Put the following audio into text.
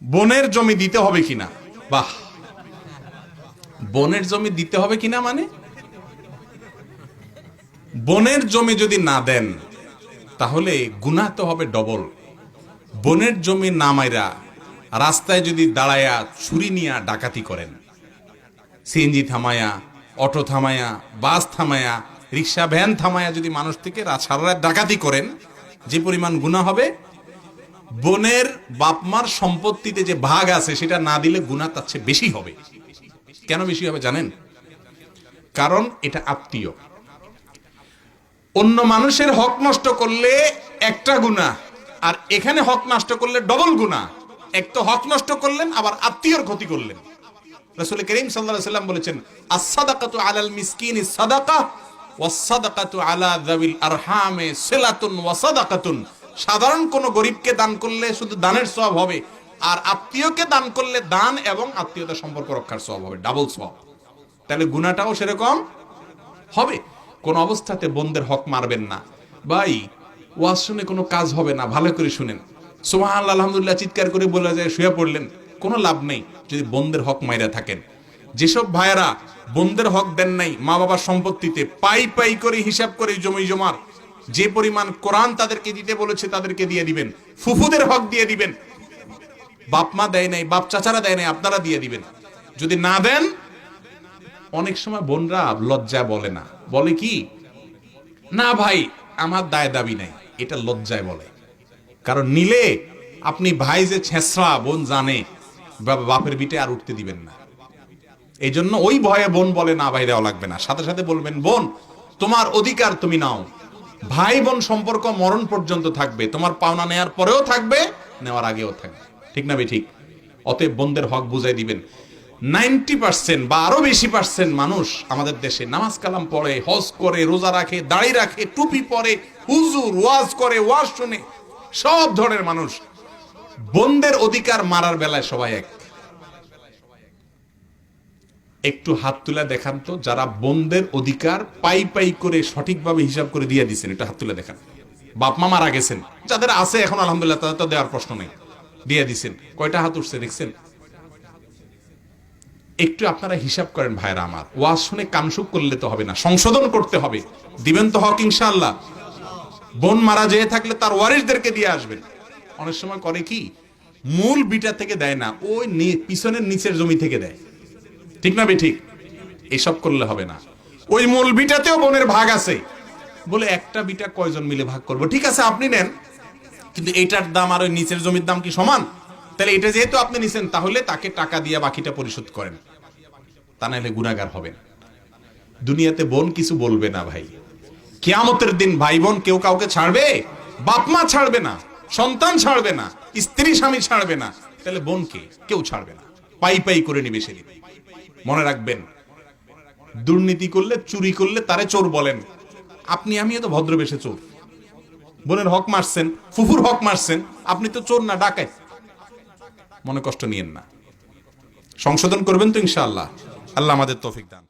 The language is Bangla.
বোনের জমি দিতে হবে কিনা? বাহ, বোনের জমি দিতে হবে কিনা মানে বোনের জমি যদি না দেন তাহলে গুনাহ তো হবে ডবল। বোনের জমি না মাইরা রাস্তায় যদি দাঁড়ায়া ছুরি নিয়ে ডাকাতি করেন, সিএনজি থামায়া, অটো থামায়া, বাস থামায়া, রিক্সা ভ্যান থামায়া যদি মানুষ থেকে সারা রাত ডাকাতি করেন, যে পরিমাণ গুনাহ হবে, বোনের বাপমার সম্পত্তিতে যে ভাগ আছে সেটা না দিলে গুনাহ তার চেয়ে বেশি হবে। কেন বেশি হবে জানেন? কারণ এটা আত্মীয়। অন্য মানুষের হক নষ্ট করলে একটা গুনাহ, আর এখানে হক নষ্ট করলে ডবল গুনাহ। এক তো হক নষ্ট করলেন, আবার আত্মীয়র ক্ষতি করলেন। রাসূল করিম সাল্লাল্লাহু আলাইহি ওয়াসাল্লাম বলেছেন, আস-সাদাকাতু আলাল মিসকিনি সাদাকা ওয়াস-সাদাকাতু আলা যাবিল আরহামে সিলাতুন ওয়া সাদাকাতুন। সাধারণ কোন গরিবকে দান করলে শুধু দানের সওয়াব হবে, আর আত্মীয়কে দান করলে দান এবং আত্মীয়তার সম্পর্ক রক্ষার সওয়াব হবে, ডাবল সওয়াব। তাহলে গুনাহটাও সেরকম হবে। কোন অবস্থাতে বোনদের হক মারবেন না। ভাই, ওয়াজ শুনে কোনো কাজ হবে না, ভালো করে শুনেন। সুবহানাল্লাহ আলহামদুলিল্লাহ চিৎকার করে বলে যায় শুয়ে পড়লেন, কোনো লাভ নেই যদি বোনদের হক মাইরা থাকেন। যেসব ভাইয়েরা বোনদের হক দেন নাই, মা বাবার সম্পত্তিতে পাই পাই করে হিসাব করে জমি জমার যে পরিমাণ কোরআন তাদেরকে দিতে বলেছে তাদেরকে দিয়ে দিবেন। ফুফুদের হক দিয়ে দিবেন। বাপ মা দেয় নাই, বাপ চাচারা দেয় নাই, আপনারা দিয়ে দিবেন। যদি না দেন, অনেক সময় বোনরা লজ্জা বলে না, বলে কি, না ভাই আমার দায় দাবি নাই, এটা লজ্জায় বলে। কারণ নিলে আপনি ভাই যে ছেঁচড়া, বোন জানে, বাপের বিটে আর উঠতে দিবেন না। এই জন্য ওই ভয়ে বোন বলে না ভাই দেওয়া লাগবে না, সাথে সাথে বলবেন বোন তোমার অধিকার তুমি নাও। ভাই বোন সম্পর্ক মরণ পর্যন্ত থাকবে, তোমার পাওনা নেওয়ার পরেও থাকবে, নেওয়ার আগেও থাকবে। ঠিক না ঠিক? অতএব বোনদের হক বুঝাই দিবেন। 90% বা আরো বেশি % মানুষ আমাদের দেশে নামাজ কালাম পড়ে, হজ করে, রোজা রাখে, দাড়ি রাখে, টুপি পরে, হুজুর ওয়াজ করে, ওয়াজ শুনে, সব ধরনের মানুষ। বোনদের অধিকার মারার বেলায় সবাই এক। একটু হাত তুলে দেখান তো যারা বোনদের অধিকার পাই পাই করে সঠিকভাবে হিসাব করে দিয়ে দিচ্ছেন, একটু হাত তুলে দেখান। বাপ মা মারা গেছেন, যাদের আছে এখন আলহামদুলিল্লাহ তাদের তো দেওয়ার প্রশ্ন নেই, দিয়ে দিচ্ছেন। কয়টা হাত উঠছে দেখছেন? একটু আপনারা হিসাব করেন ভাইরা আমার। ওয়াজ শুনে কানসুক করলে তো হবে না, সংশোধন করতে হবে। দিবেন তো হক ইনশাআল্লাহ? বোন মারা যেয়ে থাকলে তার ওয়ারিসদেরকে দিয়ে আসবেন। অনেক সময় করে কি, মূল বিটা থেকে দেয় না, ওই পিছনের নিচের জমি থেকে দেয়। ঠিক না ঠিক? এসব করলে হবে না। ওই মূল বিটাতেও বোনের ভাগ আছে, বলে একটা বিটা কয়জন মিলে ভাগ করবো, ঠিক আছে আপনি নেন, কিন্তু এইটার দাম আর ওই নিচের জমির দাম কি সমান? তাহলে এটা যেহেতু আপনি নিছেন, তাহলে তাকে টাকা দিয়ে বাকিটা পরিশোধ করেন, তা নাহলে গুনাহগার হবেন। দুনিয়াতে বোন কিছু বলবে না ভাই। কিয়ামতের দিন ভাই বোন কেউ কাউকে ছাড়বে? বাপ মা ছাড়বে না, সন্তান ছাড়বে না, স্ত্রী স্বামী ছাড়বে না, তাহলে বোনকে কেউ ছাড়বে না। পাই পাই করে নিবে সেদিন। মনে রাখবেন, দুর্নীতি করলে, চুরি করলে তারে চোর বলেন। আপনি আমিও তো ভদ্রবেশে চোর। বোনের হক মারছেন, ফুফুর হক মারছেন, আপনি তো চোর না, ডাকাত। মনে কষ্ট নিয়েন না, সংশোধন করবেন তো ইনশাআল্লাহ। আল্লাহ আমাদের তৌফিক দান।